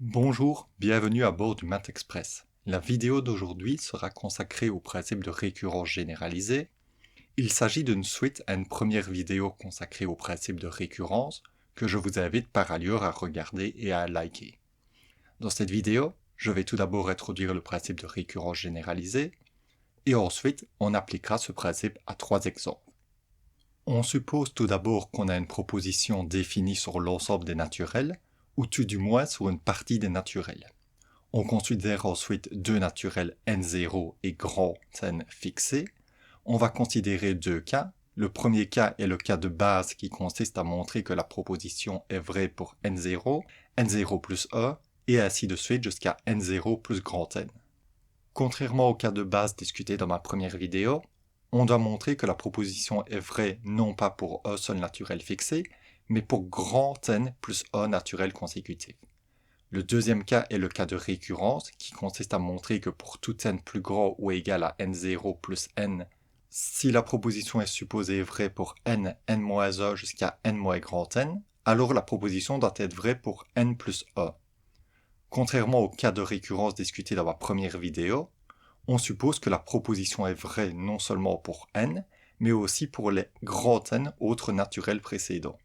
Bonjour, bienvenue à bord du Math Express. La vidéo d'aujourd'hui sera consacrée au principe de récurrence généralisée. Il s'agit d'une suite à une première vidéo consacrée au principe de récurrence que je vous invite par ailleurs à regarder et à liker. Dans cette vidéo, je vais tout d'abord introduire le principe de récurrence généralisée et ensuite on appliquera ce principe à trois exemples. On suppose tout d'abord qu'on a une proposition définie sur l'ensemble des naturels ou tout du moins sur une partie des naturels. On considère ensuite deux naturels n0 et grand N fixés. On va considérer deux cas. Le premier cas est le cas de base qui consiste à montrer que la proposition est vraie pour n0, n0 plus 1, et ainsi de suite jusqu'à n0 plus grand N. Contrairement au cas de base discuté dans ma première vidéo, on doit montrer que la proposition est vraie non pas pour un seul naturel fixé, mais pour grand N plus un naturel consécutif. Le deuxième cas est le cas de récurrence, qui consiste à montrer que pour tout n plus grand ou égal à n0 plus n, si la proposition est supposée vraie pour n-1 jusqu'à n-grand n, alors la proposition doit être vraie pour n plus 1. Contrairement au cas de récurrence discuté dans ma première vidéo, on suppose que la proposition est vraie non seulement pour n, mais aussi pour les grands n autres naturels précédents.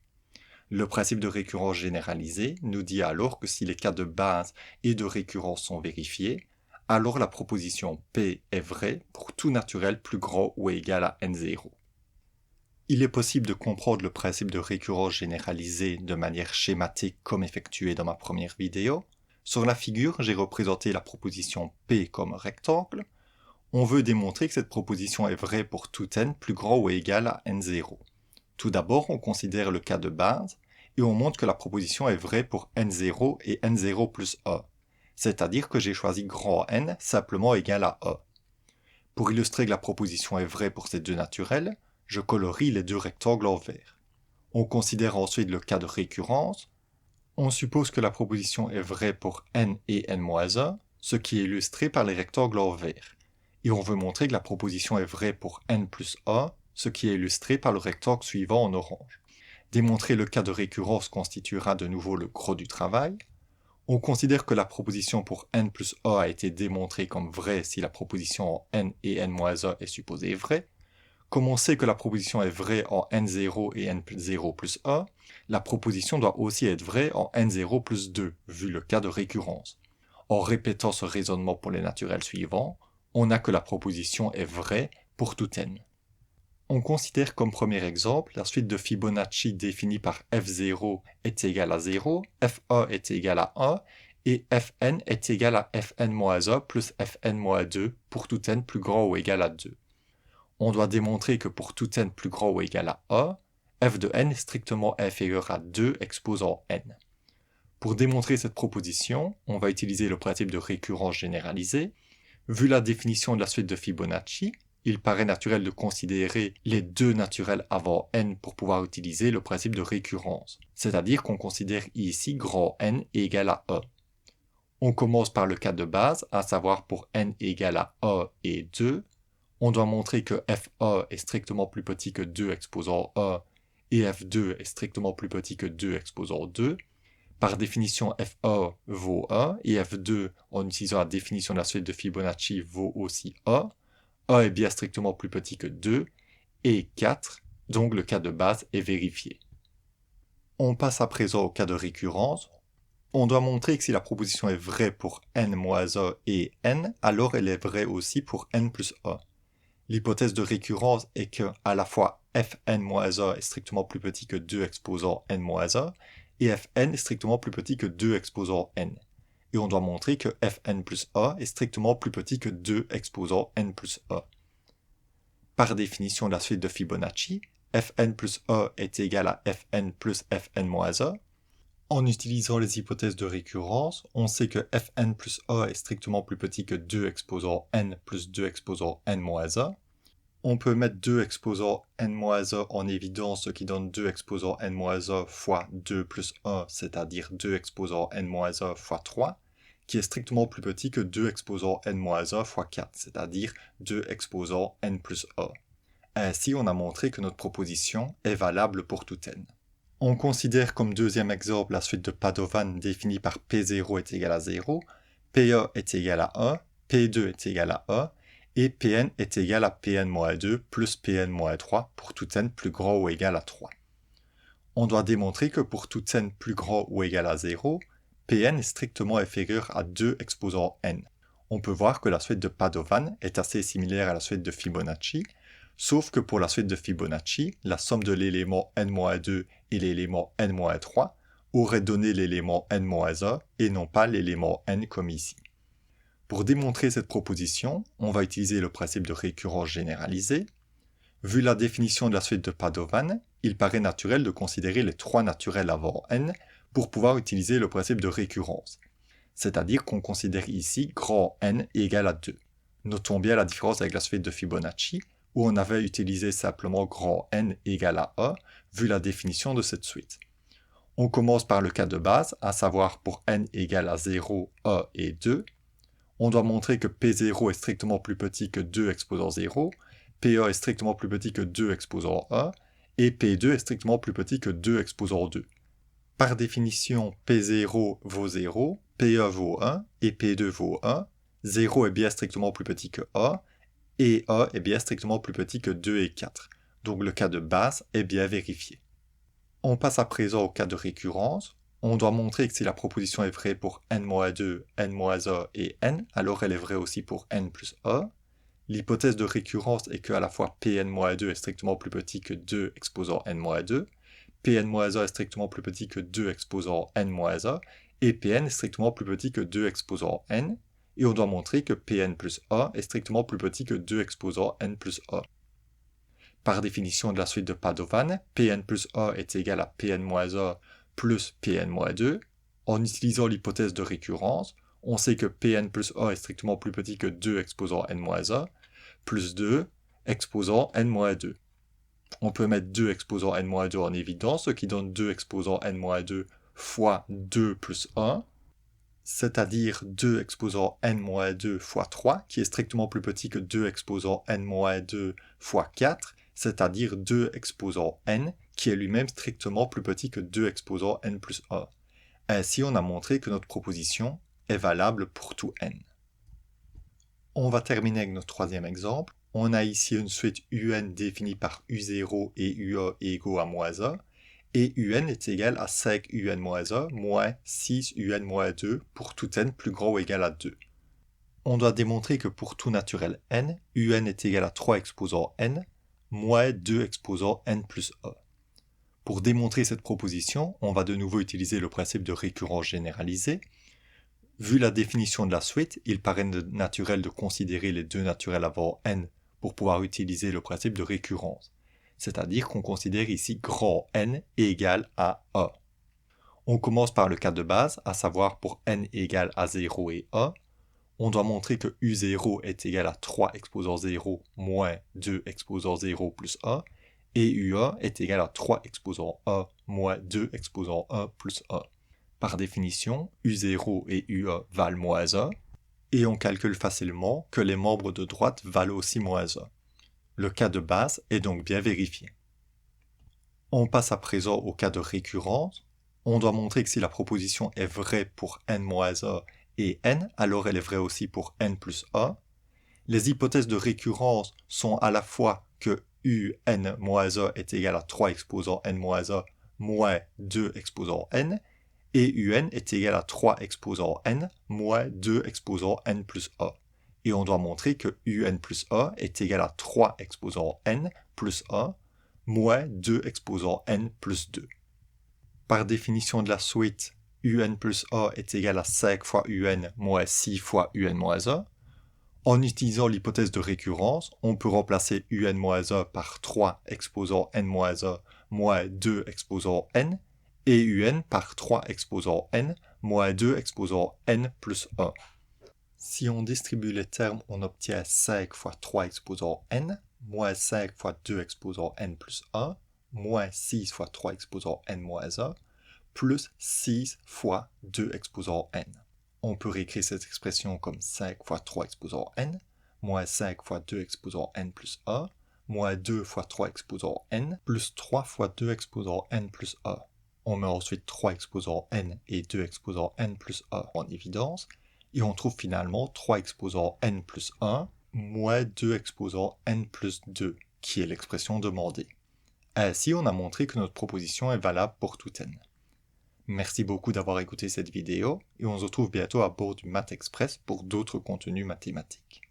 Le principe de récurrence généralisée nous dit alors que si les cas de base et de récurrence sont vérifiés, alors la proposition P est vraie pour tout naturel plus grand ou égal à n0. Il est possible de comprendre le principe de récurrence généralisée de manière schématique comme effectué dans ma première vidéo. Sur la figure, j'ai représenté la proposition P comme rectangle. On veut démontrer que cette proposition est vraie pour tout n plus grand ou égal à n0. Tout d'abord, on considère le cas de base, et on montre que la proposition est vraie pour n0 et n0 plus 1, c'est-à-dire que j'ai choisi grand N simplement égal à 1. Pour illustrer que la proposition est vraie pour ces deux naturels, je colorie les deux rectangles en vert. On considère ensuite le cas de récurrence. On suppose que la proposition est vraie pour n et n-1, ce qui est illustré par les rectangles en vert. Et on veut montrer que la proposition est vraie pour n plus 1, ce qui est illustré par le rectangle suivant en orange. Démontrer le cas de récurrence constituera de nouveau le gros du travail. On considère que la proposition pour n plus 1 a été démontrée comme vraie si la proposition en n et n-1 est supposée vraie. Comme on sait que la proposition est vraie en n0 et n0 plus 1, la proposition doit aussi être vraie en n0 plus 2, vu le cas de récurrence. En répétant ce raisonnement pour les naturels suivants, on a que la proposition est vraie pour tout n. On considère comme premier exemple la suite de Fibonacci définie par f0 est égal à 0, f1 est égal à 1, et fn est égal à fn-1 plus fn-2 pour tout n plus grand ou égal à 2. On doit démontrer que pour tout n plus grand ou égal à 1, f de n est strictement inférieur à 2 exposant n. Pour démontrer cette proposition, on va utiliser le principe de récurrence généralisée. Vu la définition de la suite de Fibonacci, il paraît naturel de considérer les deux naturels avant n pour pouvoir utiliser le principe de récurrence, c'est-à-dire qu'on considère ici grand n égal à 1. On commence par le cas de base, à savoir pour n égal à 1 et 2, on doit montrer que f1 est strictement plus petit que 2 exposant 1 et f2 est strictement plus petit que 2 exposant 2. Par définition, f1 vaut 1 et f2, en utilisant la définition de la suite de Fibonacci, vaut aussi 1. 1 est bien strictement plus petit que 2 et 4, donc le cas de base est vérifié. On passe à présent au cas de récurrence. On doit montrer que si la proposition est vraie pour n-1 et n, alors elle est vraie aussi pour n plus 1. L'hypothèse de récurrence est que à la fois fn-1 est strictement plus petit que 2 exposant n-1 et fn est strictement plus petit que 2 exposant n. Et on doit montrer que fn plus 1 est strictement plus petit que 2 exposant n plus 1. Par définition de la suite de Fibonacci, fn plus 1 est égal à fn plus fn-1. En utilisant les hypothèses de récurrence, on sait que fn plus 1 est strictement plus petit que 2 exposant n plus 2 exposant n-1. On peut mettre 2 exposant n-1 en évidence, ce qui donne 2 exposant n-1 fois 2 plus 1, c'est-à-dire 2 exposant n-1 fois 3, qui est strictement plus petit que 2 exposant n-1 fois 4, c'est-à-dire 2 exposant n plus 1. Ainsi, on a montré que notre proposition est valable pour tout n. On considère comme deuxième exemple la suite de Padovan définie par P0 est égal à 0, PA est égal à 1, P2 est égal à 1, et Pn est égal à Pn-2 plus Pn-3 pour toute n plus grand ou égal à 3. On doit démontrer que pour toute n plus grand ou égal à 0, Pn est strictement inférieur à 2 exposant n. On peut voir que la suite de Padovan est assez similaire à la suite de Fibonacci, sauf que pour la suite de Fibonacci, la somme de l'élément n-2 et l'élément n-3 aurait donné l'élément n-1 et non pas l'élément n comme ici. Pour démontrer cette proposition, on va utiliser le principe de récurrence généralisée. Vu la définition de la suite de Padovan, il paraît naturel de considérer les 3 naturels avant n pour pouvoir utiliser le principe de récurrence. C'est-à-dire qu'on considère ici grand n égal à 2. Notons bien la différence avec la suite de Fibonacci, où on avait utilisé simplement grand n égal à 1, vu la définition de cette suite. On commence par le cas de base, à savoir pour n égale à 0, 1 et 2. On doit montrer que P0 est strictement plus petit que 2 exposant 0, P1 est strictement plus petit que 2 exposant 1, et P2 est strictement plus petit que 2 exposant 2. Par définition, P0 vaut 0, P1 vaut 1, et P2 vaut 1. 0 est bien strictement plus petit que 1, et 1 est bien strictement plus petit que 2 et 4. Donc le cas de base est bien vérifié. On passe à présent au cas de récurrence. On doit montrer que si la proposition est vraie pour n-2, n-1 et n, alors elle est vraie aussi pour n plus 1. L'hypothèse de récurrence est que à la fois Pn-2 est strictement plus petit que 2 exposant n-2, Pn-1 est strictement plus petit que 2 exposant n-1, et Pn est strictement plus petit que 2 exposant n, et on doit montrer que Pn plus 1 est strictement plus petit que 2 exposant n plus 1. Par définition de la suite de Padovan, Pn plus 1 est égal à Pn-1 plus Pn-2. En utilisant l'hypothèse de récurrence, on sait que Pn plus 1 est strictement plus petit que 2 exposant n-1, plus 2 exposant n-2. On peut mettre 2 exposant n-2 en évidence, ce qui donne 2 exposant n-2 fois 2 plus 1, c'est-à-dire 2 exposant n-2 fois 3, qui est strictement plus petit que 2 exposant n-2 fois 4, c'est-à-dire 2 exposant n, qui est lui-même strictement plus petit que 2 exposant n plus 1. Ainsi, on a montré que notre proposition est valable pour tout n. On va terminer avec notre troisième exemple. On a ici une suite UN définie par U0 et U1 égaux à -1, et UN est égal à 5 UN-1 moins 6 UN-2 pour tout n plus grand ou égal à 2. On doit démontrer que pour tout naturel n, UN est égal à 3 exposant n, moins 2 exposant n plus 1. Pour démontrer cette proposition, on va de nouveau utiliser le principe de récurrence généralisée. Vu la définition de la suite, il paraît naturel de considérer les 2 naturels avant n pour pouvoir utiliser le principe de récurrence. C'est-à-dire qu'on considère ici grand n égale à 1. On commence par le cas de base, à savoir pour n égale à 0 et 1. On doit montrer que U0 est égal à 3 exposant 0 moins 2 exposant 0 plus 1, et U1 est égal à 3 exposant 1 moins 2 exposant 1 plus 1. Par définition, U0 et U1 valent -1, et on calcule facilement que les membres de droite valent aussi -1. Le cas de base est donc bien vérifié. On passe à présent au cas de récurrence. On doit montrer que si la proposition est vraie pour n-1 et n, alors elle est vraie aussi pour n plus 1. Les hypothèses de récurrence sont à la fois que un-1 est égal à 3 exposant n-1 moins 2 exposant n, et un est égal à 3 exposant n moins 2 exposant n plus 1. Et on doit montrer que un plus 1 est égal à 3 exposant n plus 1 moins 2 exposant n plus 2. Par définition de la suite, un plus 1 est égal à 5 fois un moins 6 fois un-1. En utilisant l'hypothèse de récurrence, on peut remplacer un-1 par 3 exposant n-1 moins 2 exposant n, et un par 3 exposant n moins 2 exposant n plus 1. Si on distribue les termes, on obtient 5 fois 3 exposant n, moins 5 fois 2 exposant n plus 1, moins 6 fois 3 exposant n moins 1, plus 6 fois 2 exposant n. On peut réécrire cette expression comme 5 fois 3 exposant n, moins 5 fois 2 exposant n plus 1, moins 2 fois 3 exposant n, plus 3 fois 2 exposant n plus 1. On met ensuite 3 exposant n et 2 exposant n plus 1 en évidence, et on trouve finalement 3 exposant n plus 1, moins 2 exposant n plus 2, qui est l'expression demandée. Ainsi, on a montré que notre proposition est valable pour tout n. Merci beaucoup d'avoir écouté cette vidéo, et on se retrouve bientôt à bord du Math Express pour d'autres contenus mathématiques.